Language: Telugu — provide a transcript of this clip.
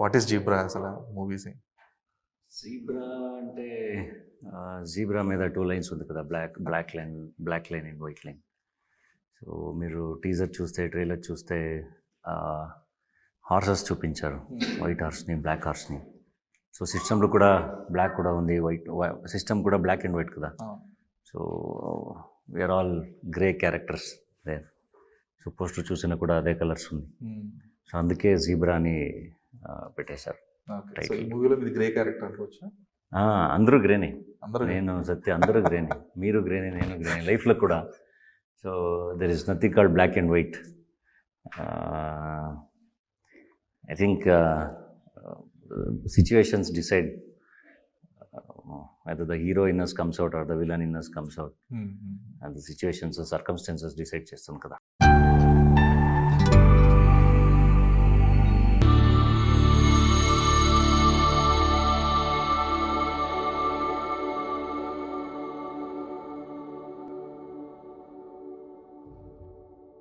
వాట్ ఈస్ జీబ్రా అసలు మూవీస్? జీబ్రా అంటే జీబ్రా మీద 2 లైన్స్ ఉంది కదా, black line and white line. So మీరు టీజర్ చూస్తే, ట్రైలర్ చూస్తే హార్సెస్ చూపించారు, వైట్ హార్స్ని, బ్లాక్ హార్స్ని. సో సిస్టంలో కూడా బ్లాక్ కూడా ఉంది, వైట్ సిస్టమ్ కూడా బ్లాక్ అండ్ వైట్ కదా. So we're all grey characters there. So poster చూసినా కూడా అదే కలర్స్ ఉంది. సో అందుకే జీబ్రా అని పెట్టేశారు. ఈ మూవీలో మీరు గ్రే క్యారెక్టర్ అనుకోవచ్చా? అందరూ గ్రేనే, అందరూ నేను సత్య అందరూ గ్రేనే, మీరు గ్రేనే, నేను గ్రేనే లైఫ్లో కూడా. So there is nothing called black and white. I think situations decide whether the hero in us comes out or the villain in us comes out. And the situations, the circumstances decide చేస్తాం కదా.